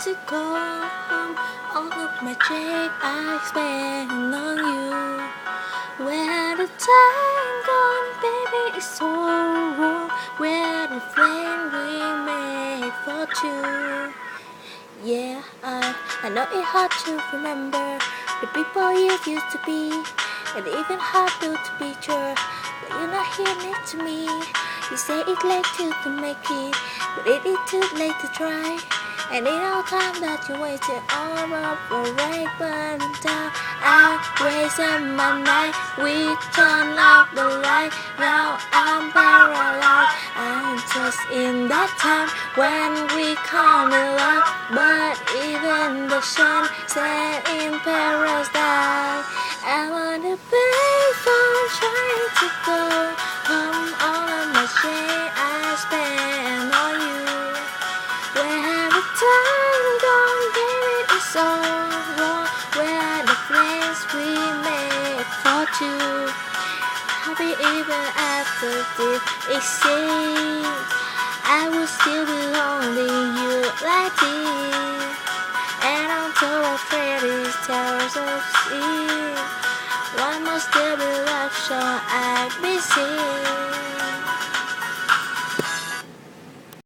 to go home. All of my dreams I spent on you. Where the time gone, baby, it's so wrong. Where the flame we made for two. Yeah, I know it's hard to remember the people you used to be, and even harder to be sure that you're not here next to me. You say it's late to make it, but it is too late to try. And in all time that you wasted all of the right button down, I wasted my night. We turned off the light. Now I'm paralyzed. I'm just in that time when we call it love, but even the sun set in paradise. I wanna PayPhone trying to go home. All of my shame I spent on you. Where the time gone, baby, it's so wrong. Where the flames we made for two. Happy even after this exists, I will still be lonely you like this. And I'm so afraid these towers of sea. One more still be left, so I'd be seen.